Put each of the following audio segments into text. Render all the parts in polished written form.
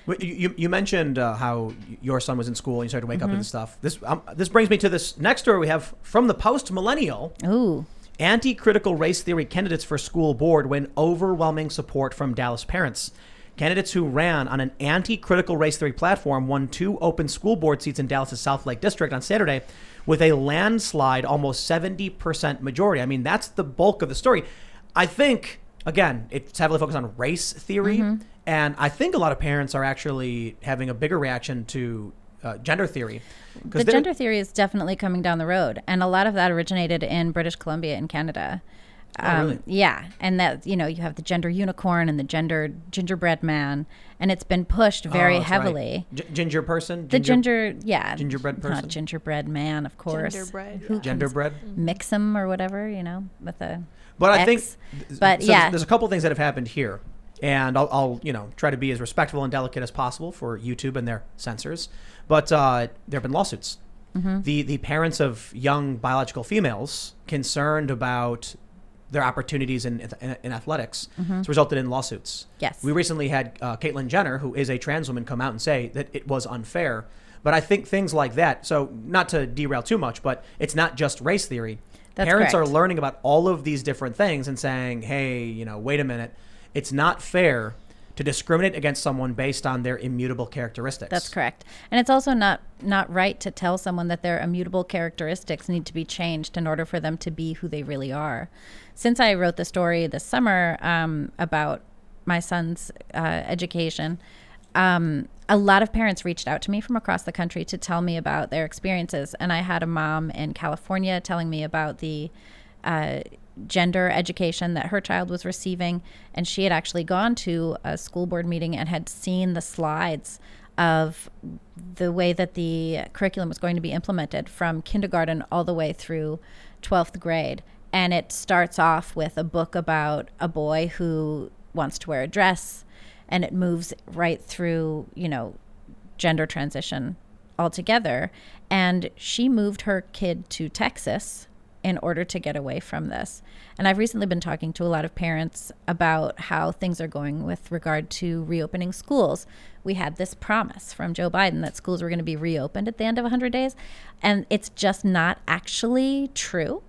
Well, you mentioned how your son was in school and you started to wake up to this stuff. This brings me to this next story we have from the Post Millennial. Ooh. Anti-critical race theory candidates for school board win overwhelming support from Dallas parents. Candidates who ran on an anti-critical race theory platform won 2 open school board seats in Dallas' South Lake District on Saturday with a landslide, almost 70% majority. I mean, that's the bulk of the story. I think, again, it's heavily focused on race theory. And I think a lot of parents are actually having a bigger reaction to gender theory. The gender theory is definitely coming down the road. And a lot of that originated in British Columbia in Canada. Really? Yeah. And that, you have the gender unicorn and the gingerbread man. And it's been pushed very heavily. Right. Ginger person? Gingerbread person? Not gingerbread man, of course. Genderbread. Mix them or whatever, with a But X. I think there's a couple things that have happened here. And I'll try to be as respectful and delicate as possible for YouTube and their censors. But there have been lawsuits. The parents of young biological females concerned about their opportunities in athletics has resulted in lawsuits. Yes. We recently had Caitlyn Jenner, who is a trans woman, come out and say that it was unfair. But I think things like that, so not to derail too much, but it's not just race theory. That's Parents correct. are learning about all of these different things and saying, hey, wait a minute. It's not fair to discriminate against someone based on their immutable characteristics. That's correct. And it's also not right to tell someone that their immutable characteristics need to be changed in order for them to be who they really are. Since I wrote the story this summer about my son's education, a lot of parents reached out to me from across the country to tell me about their experiences. And I had a mom in California telling me about the gender education that her child was receiving, and she had actually gone to a school board meeting and had seen the slides of the way that the curriculum was going to be implemented from kindergarten all the way through 12th grade. And it starts off with a book about a boy who wants to wear a dress, and it moves right through, gender transition altogether. And she moved her kid to Texas in order to get away from this. And I've recently been talking to a lot of parents about how things are going with regard to reopening schools. We had this promise from Joe Biden that schools were going to be reopened at the end of 100 days. And it's just not actually true.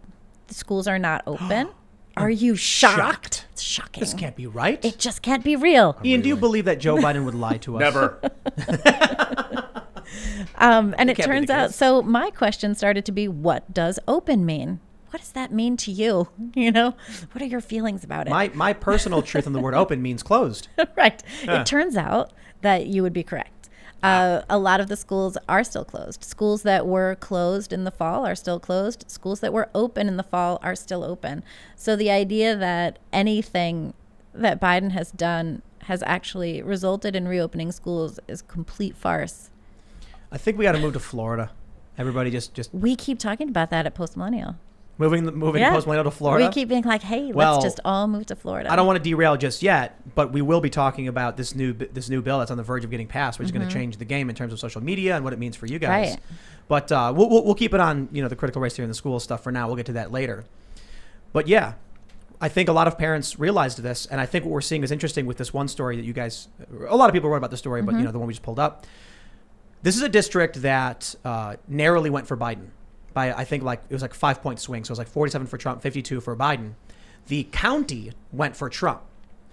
The schools are not open. Are you shocked? It's shocking. This can't be right. It just can't be real. Ian, do you believe that Joe Biden would lie to us? Never. And it turns out, so my question started to be, what does open mean? What does that mean to you? What are your feelings about it? My personal truth on the word open means closed. Right. It turns out that you would be correct. A lot of the schools are still closed. Schools that were closed in the fall are still closed. Schools that were open in the fall are still open. So the idea that anything that Biden has done has actually resulted in reopening schools is complete farce. I think we got to move to Florida. Everybody just We keep talking about that at Post Millennial. moving Post Millennial to Florida. We keep being like, hey, Well, let's just all move to Florida. I don't want to derail just yet, but we will be talking about this new bill that's on the verge of getting passed, which is going to change the game in terms of social media and what it means for you guys. Right. But we'll keep it on the critical race theory in the school stuff for now. We'll get to that later. But yeah, I think a lot of parents realized this, and I think what we're seeing is interesting with this one story that you guys, a lot of people wrote about the story, but the one we just pulled up. This is a district that narrowly went for Biden by, I think, it was like 5-point swing. So it was like 47 for Trump, 52 for Biden. The county went for Trump.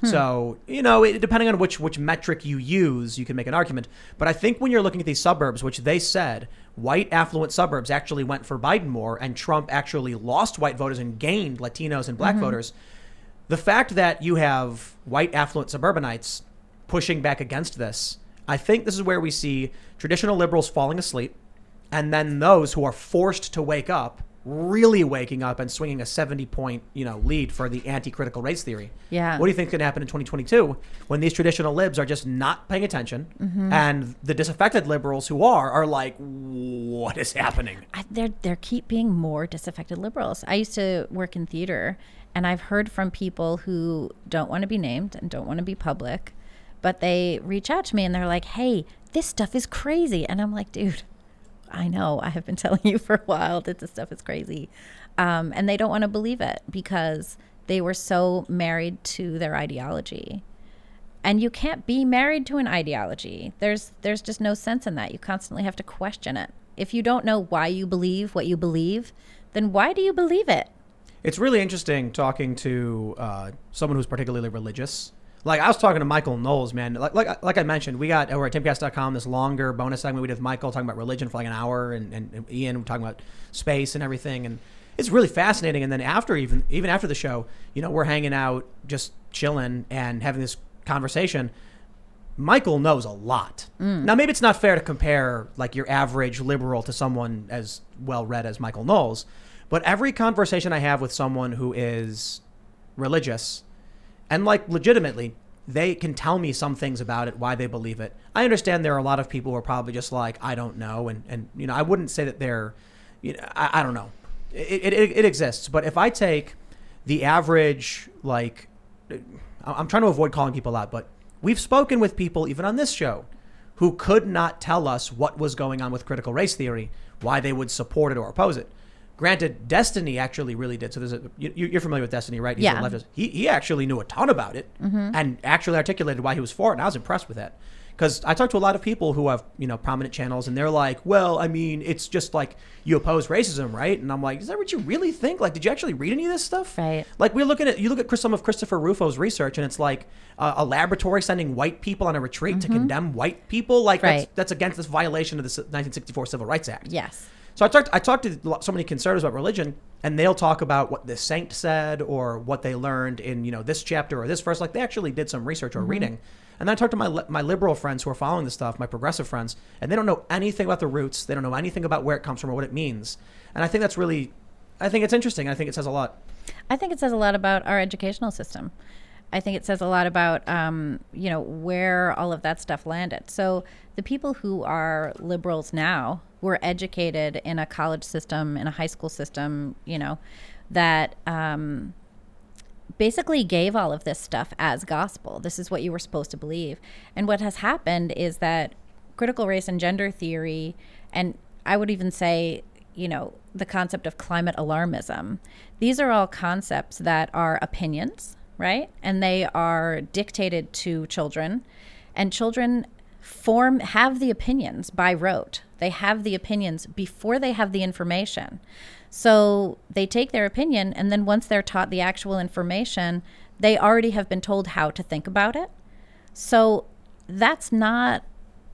So, depending on which metric you use, you can make an argument. But I think when you're looking at these suburbs, which they said white affluent suburbs actually went for Biden more, and Trump actually lost white voters and gained Latinos and black voters, the fact that you have white affluent suburbanites pushing back against this, I think this is where we see traditional liberals falling asleep, and then those who are forced to wake up really waking up and swinging a 70-point lead for the anti-critical race theory. Yeah. What do you think could happen in 2022 when these traditional libs are just not paying attention, and the disaffected liberals who are like, what is happening? There keep being more disaffected liberals. I used to work in theater, and I've heard from people who don't want to be named and don't want to be public, but they reach out to me and they're like, hey, this stuff is crazy. And I'm like, dude, I know. I have been telling you for a while that this stuff is crazy. And they don't want to believe it because they were so married to their ideology. And you can't be married to an ideology. There's just no sense in that. You constantly have to question it. If you don't know why you believe what you believe, then why do you believe it? It's really interesting talking to someone who's particularly religious. Like I was talking to Michael Knowles, man. Like I mentioned, we got over at Timcast.com this longer bonus segment we did with Michael talking about religion for like an hour, and Ian talking about space and everything, and it's really fascinating. And then after even after the show, we're hanging out, just chilling and having this conversation. Michael knows a lot. Now, maybe it's not fair to compare like your average liberal to someone as well read as Michael Knowles, but every conversation I have with someone who is religious and like legitimately, they can tell me some things about it, why they believe it. I understand there are a lot of people who are probably just like, I don't know. And I wouldn't say that they're, I don't know. It exists. But if I take the average, like, I'm trying to avoid calling people out, but we've spoken with people, even on this show, who could not tell us what was going on with critical race theory, why they would support it or oppose it. Granted, Destiny actually really did. So you're familiar with Destiny, right? He's a leftist. He actually knew a ton about it and actually articulated why he was for it. And I was impressed with that. Because I talked to a lot of people who have, prominent channels, and they're like, well, I mean, it's just like you oppose racism, right? And I'm like, is that what you really think? Like, did you actually read any of this stuff? Right. Like, you look at some of Christopher Rufo's research, and it's like a laboratory sending white people on a retreat to condemn white people. Like, that's against this violation of the 1964 Civil Rights Act. Yes. So I talked to so many conservatives about religion, and they'll talk about what the saint said or what they learned in, this chapter or this verse. Like, they actually did some research or reading. And then I talked to my liberal friends who are following this stuff, my progressive friends, and they don't know anything about the roots. They don't know anything about where it comes from or what it means. And I think that's really, I think it's interesting. I think it says a lot. I think it says a lot about our educational system. I think it says a lot about, where all of that stuff landed. So the people who are liberals now were educated in a college system, in a high school system, that basically gave all of this stuff as gospel. This is what you were supposed to believe. And what has happened is that critical race and gender theory, and I would even say, the concept of climate alarmism, these are all concepts that are opinions, right? And they are dictated to children, and children have the opinions by rote. They have the opinions before they have the information. So they take their opinion, and then once they're taught the actual information, they already have been told how to think about it. So that's not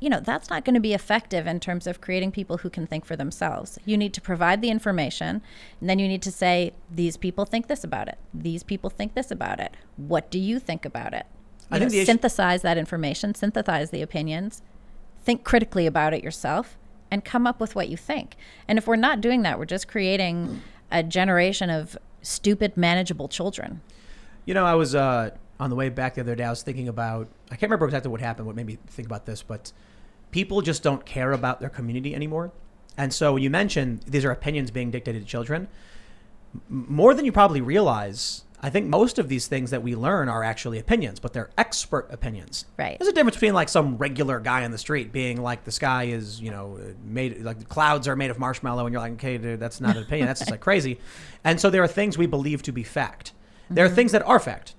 going to be effective in terms of creating people who can think for themselves. You need to provide the information, and then you need to say, these people think this about it. These people think this about it. What do you think about it? Synthesize that information, synthesize the opinions, think critically about it yourself, and come up with what you think. And if we're not doing that, we're just creating a generation of stupid, manageable children. I was on the way back the other day, I was thinking about, I can't remember exactly what happened, what made me think about this, but people just don't care about their community anymore. And so you mentioned these are opinions being dictated to children. More than you probably realize, I think most of these things that we learn are actually opinions, but they're expert opinions. Right. There's a difference between like some regular guy on the street being like, the sky is, made, like the clouds are made of marshmallow, and you're like, okay, dude, that's not an opinion. That's just like crazy. And so there are things we believe to be fact. There are things that are fact.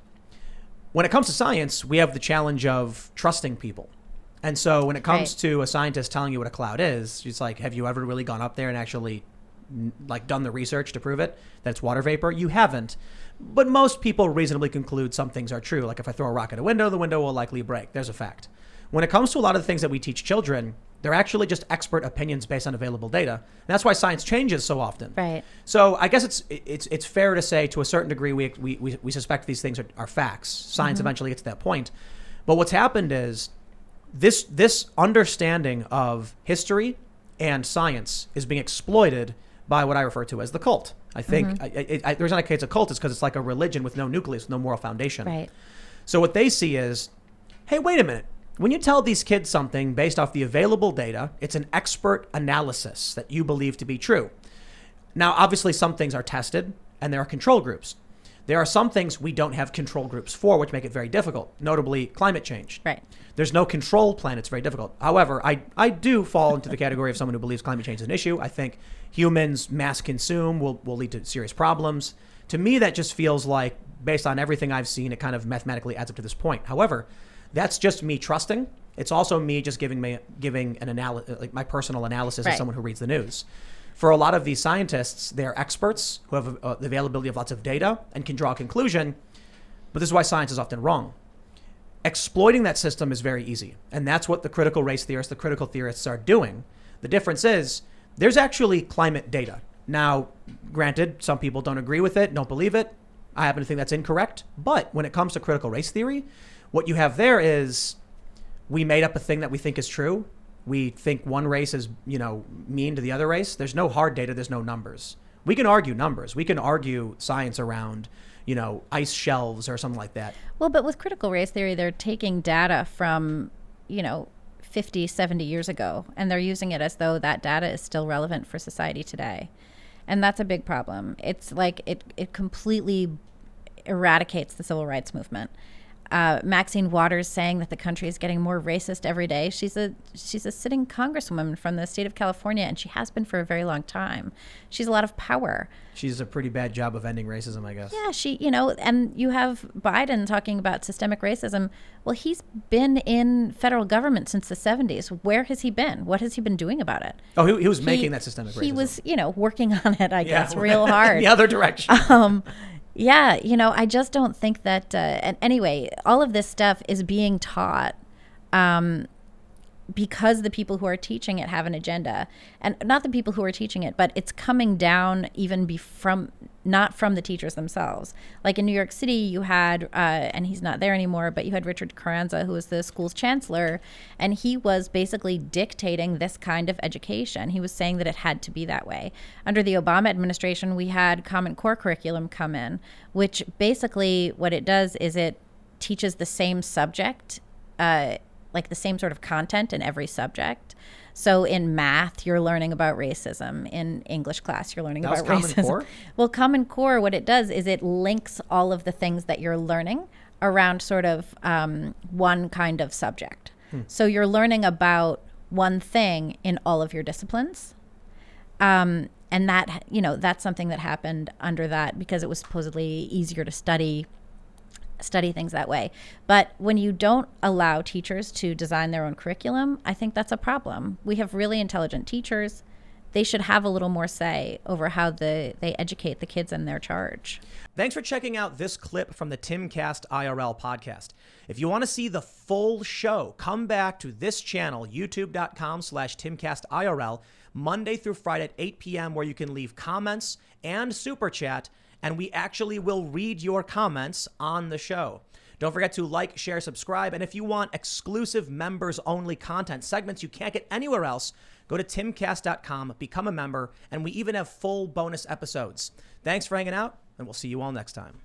When it comes to science, we have the challenge of trusting people. And so when it comes to a scientist telling you what a cloud is, it's like, have you ever really gone up there and actually like done the research to prove it, that it's water vapor? You haven't. But most people reasonably conclude some things are true. Like if I throw a rock at a window, the window will likely break. There's a fact. When it comes to a lot of the things that we teach children, they're actually just expert opinions based on available data. And that's why science changes so often. Right. So I guess it's fair to say, to a certain degree, we suspect these things are facts. Science eventually gets to that point. But what's happened is this understanding of history and science is being exploited by what I refer to as the cult. I think the reason I say it's a cult is because it's like a religion with no nucleus, no moral foundation. Right. So what they see is, hey, wait a minute. When you tell these kids something based off the available data, it's an expert analysis that you believe to be true. Now, obviously, some things are tested, and there are control groups. There are some things we don't have control groups for, which make it very difficult, notably climate change. Right. There's no control plan. It's very difficult. However, I do fall into the category of someone who believes climate change is an issue. I think humans mass consume will lead to serious problems. To me, that just feels like, based on everything I've seen, it kind of mathematically adds up to this point. However, That's just me trusting. It's also me just giving an like my personal analysis as someone who reads the news. For a lot of these scientists, they're experts who have the availability of lots of data and can draw a conclusion. But this is why science is often wrong. Exploiting that system is very easy. And that's what the critical race theorists, the critical theorists are doing. The difference is there's actually climate data. Now, granted, some people don't agree with it, don't believe it. I happen to think that's incorrect. But when it comes to critical race theory, what you have there is we made up a thing that we think is true. We think one race is, mean to the other race. There's no hard data. There's no numbers. We can argue numbers. We can argue science around, ice shelves or something like that. Well, but with critical race theory, they're taking data from, 50, 70 years ago, and they're using it as though that data is still relevant for society today. And that's a big problem. It's like it completely eradicates the civil rights movement. Maxine Waters saying that the country is getting more racist every day. She's a sitting congresswoman from the state of California, and she has been for a very long time. She's a lot of power. She's a pretty bad job of ending racism, I guess. Yeah, and you have Biden talking about systemic racism. Well, he's been in federal government since the 70s. Where has he been? What has he been doing about it? Oh, he was making that systemic racism. He was, working on it, I guess, real hard. In the other direction. Yeah, I just don't think that, and anyway, all of this stuff is being taught because the people who are teaching it have an agenda. And not the people who are teaching it, but it's coming down even not from the teachers themselves. Like in New York City, you had, and he's not there anymore, but you had Richard Carranza, who was the school's chancellor, and he was basically dictating this kind of education. He was saying that it had to be that way. Under the Obama administration, we had Common Core curriculum come in, which basically what it does is it teaches the same subject, like the same sort of content in every subject. So in math, you're learning about racism. In English class, you're learning about racism. Common Core? Well, Common Core, what it does is it links all of the things that you're learning around sort of one kind of subject. So you're learning about one thing in all of your disciplines. And that, that's something that happened under that because it was supposedly easier to study things that way. But when you don't allow teachers to design their own curriculum, I think that's a problem. We have really intelligent teachers. They should have a little more say over how they educate the kids in their charge. Thanks for checking out this clip from the Timcast IRL podcast. If you want to see the full show, come back to this channel, youtube.com/TimcastIRL, Monday through Friday at 8 p.m., where you can leave comments and super chat, and we actually will read your comments on the show. Don't forget to like, share, subscribe. And if you want exclusive members-only content segments you can't get anywhere else, go to timcast.com, become a member, and we even have full bonus episodes. Thanks for hanging out, and we'll see you all next time.